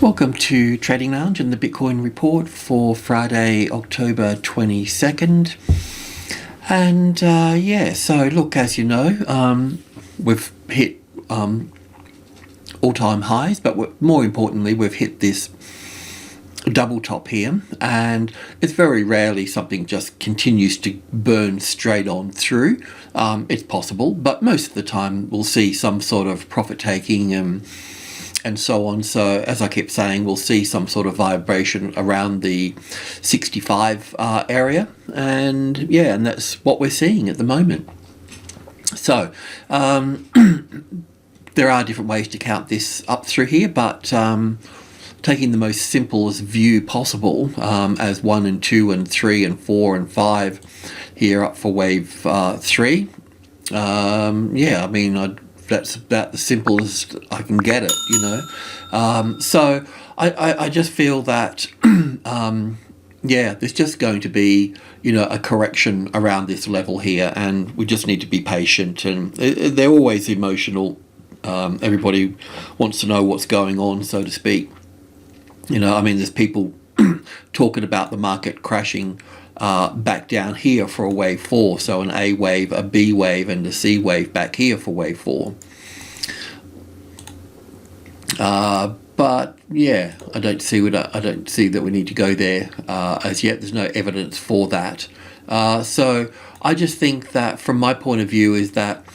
Welcome to Trading Lounge and the Bitcoin report for Friday, October 22nd. And so look, as you know, we've hit all-time highs, but more importantly, we've hit this double top here, and it's very rarely something just continues to burn straight on through. It's possible, but most of the time we'll see some sort of profit taking and so on. So as I kept saying, we'll see some sort of vibration around the 65 area, and that's what we're seeing at the moment. So there are different ways to count this up through here, but taking the most simplest view possible as 1 and 2 and 3 and 4 and 5 here up for wave 3. That's about the simplest I can get it, you know. So I just feel that there's just going to be, a correction around this level here, and we just need to be patient. And they're always emotional. Everybody wants to know what's going on, so to speak. There's people talking about the market crashing back down here for a wave 4, so an A wave, a B wave, and a C wave back here for wave 4. But I don't see that we need to go there as yet. There's no evidence for that. So I just think that, from my point of view, is that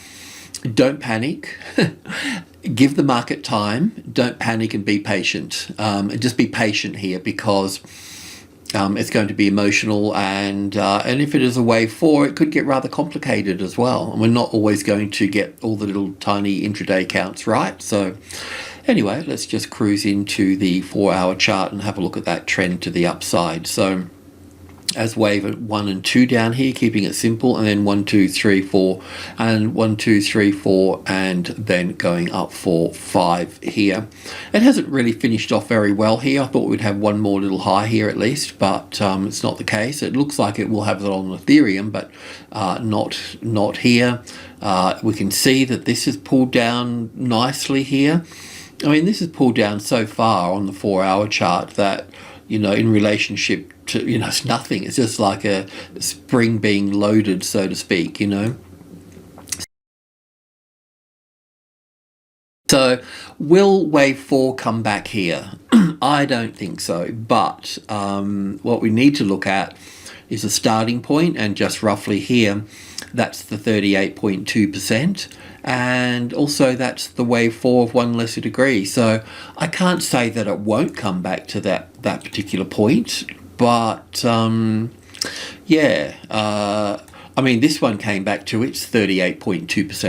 don't panic. Give the market time. Don't panic and be patient. And just be patient here, because it's going to be emotional, and if it is a wave 4, it could get rather complicated as well. And we're not always going to get all the little tiny intraday counts right. So anyway, let's just cruise into the 4-hour chart and have a look at that trend to the upside. So as wave 1 and 2 down here, keeping it simple, and then 1, 2, 3, 4, and 1, 2, 3, 4, and then going up for 5 here. It hasn't really finished off very well here. I thought we'd have one more little high here at least, but it's not the case. It looks like it will have it on Ethereum, but not here. We can see that this is pulled down nicely here. This is pulled down so far on the 4-hour chart that, in relationship to, it's nothing. It's just like a spring being loaded, so to speak, So will wave 4 come back here? I don't think so, but what we need to look at is a starting point, and just roughly here, that's the 38.2%, and also that's the wave 4 of 1 lesser degree. So I can't say that it won't come back to that particular point, but this one came back to its 38.2%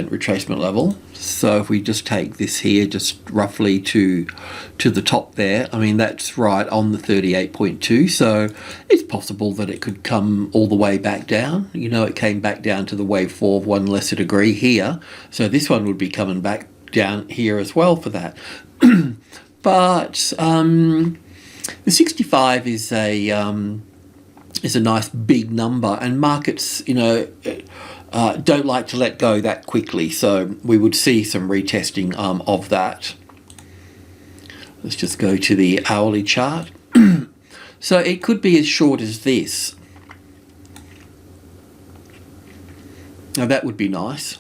retracement level. So if we just take this here, just roughly to the top there, that's right on the 38.2. So it's possible that it could come all the way back down. It came back down to the wave 4 of 1 lesser degree here. So this one would be coming back down here as well for that. But the 65 is a nice big number, and markets, don't like to let go that quickly. So we would see some retesting of that. Let's just go to the hourly chart. So it could be as short as this. Now that would be nice.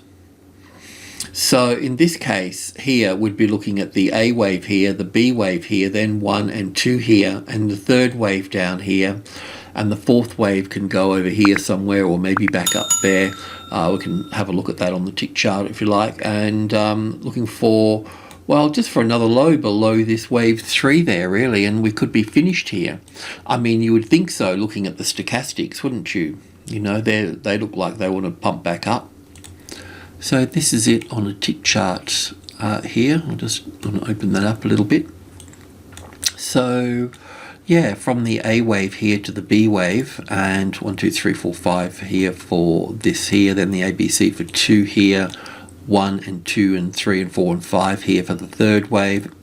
So in this case here, we'd be looking at the A wave here, the B wave here, then 1 and 2 here, and the third wave down here, and the fourth wave can go over here somewhere, or maybe back up there. We can have a look at that on the tick chart if you like, and looking for, just for another low below this wave 3 there, really, and we could be finished here. You would think so, looking at the stochastics, wouldn't you? They look like they want to pump back up. So this is it on a tick chart here. I'm just going to open that up a little bit. So from the A wave here to the B wave, and 1, 2, 3, 4, 5 here for this here, then the ABC for 2 here, 1 and 2 and 3 and 4 and 5 here for the third wave.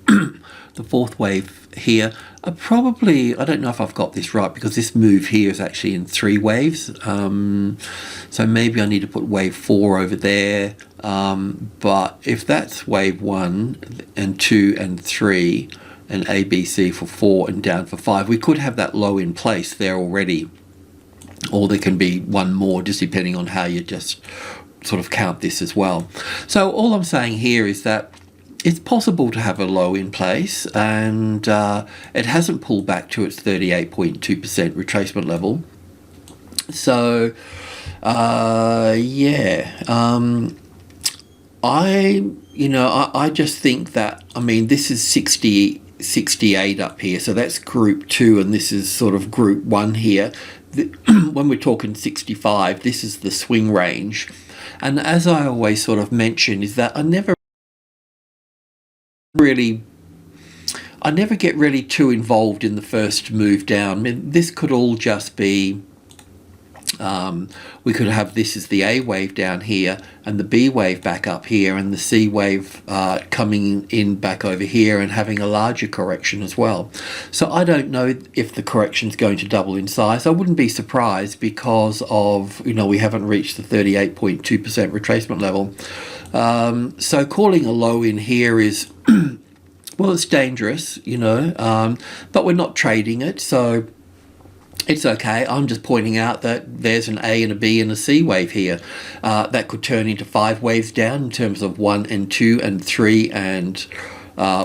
The fourth wave here, probably, I don't know if I've got this right, because this move here is actually in 3 waves. So maybe I need to put wave 4 over there. But if that's wave 1 and 2 and 3, and ABC for 4 and down for 5. We could have that low in place there already, or there can be one more, just depending on how you just sort of count this as well. So all I'm saying here is that it's possible to have a low in place, and it hasn't pulled back to its 38.2% retracement level. So I just think that, I mean, this is 68 up here, so that's group 2, and this is sort of group 1 here. When we're talking 65, this is the swing range. And as I always sort of mention, is that I never get really too involved in the first move down. I mean, this could all just be, we could have this as the A wave down here, and the B wave back up here, and the C wave coming in back over here and having a larger correction as well. So I don't know if the correction's going to double in size. I wouldn't be surprised, because of, we haven't reached the 38.2% retracement level. So calling a low in here is well, it's dangerous, but we're not trading it, so it's okay. I'm just pointing out that there's an A and a B and a C wave here. That could turn into 5 waves down in terms of 1 and 2 and 3, and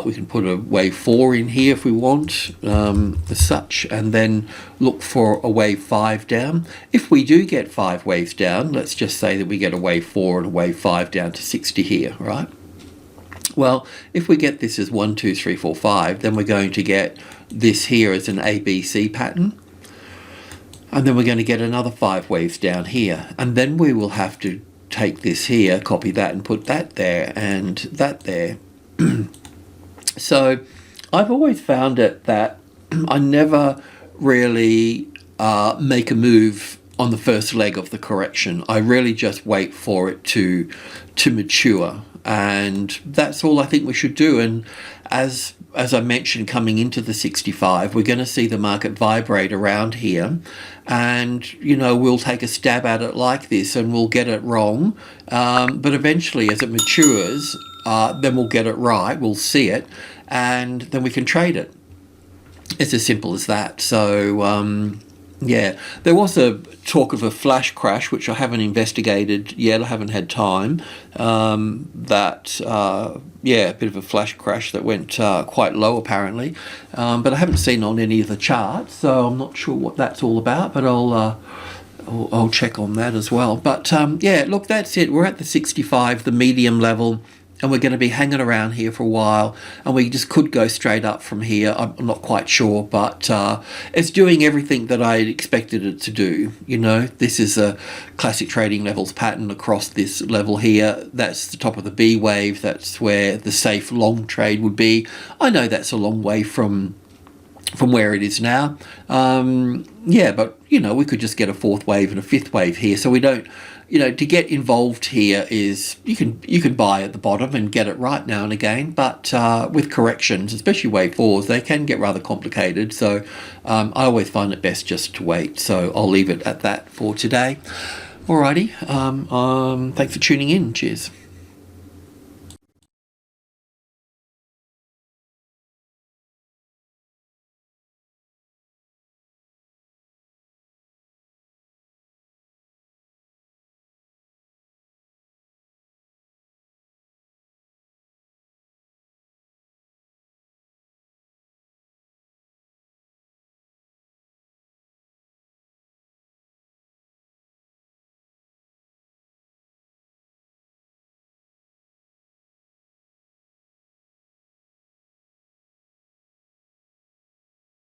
we can put a wave 4 in here if we want, as such, and then look for a wave 5 down. If we do get 5 waves down, let's just say that we get a wave 4 and a wave 5 down to 60 here, right? Well, if we get this as 1, 2, 3, 4, 5, then we're going to get this here as an ABC pattern. And then we're going to get another 5 waves down here. And then we will have to take this here, copy that, and put that there and that there. So I've always found it that I never really make a move on the first leg of the correction. I really just wait for it to mature. And that's all I think we should do. And as I mentioned, coming into the 65, we're going to see the market vibrate around here, and we'll take a stab at it like this, and we'll get it wrong, but eventually, as it matures, then we'll get it right, we'll see it, and then we can trade it. It's as simple as that. So there was a talk of a flash crash, which I haven't investigated yet. I haven't had time. A bit of a flash crash that went quite low apparently, but I haven't seen on any of the charts, so I'm not sure what that's all about. But I'll check on that as well. But look, that's it. We're at the 65, the medium level, and we're going to be hanging around here for a while, and we just could go straight up from here. I'm not quite sure, but it's doing everything that I expected it to do. This is a classic trading levels pattern across this level here. That's the top of the B wave. That's where the safe long trade would be. I know that's a long way from where it is now. But we could just get a 4th wave and a 5th wave here, so we don't. To get involved here is you can buy at the bottom and get it right now and again, but with corrections, especially wave 4s, they can get rather complicated. So I always find it best just to wait. So I'll leave it at that for today. Alrighty, thanks for tuning in. Cheers.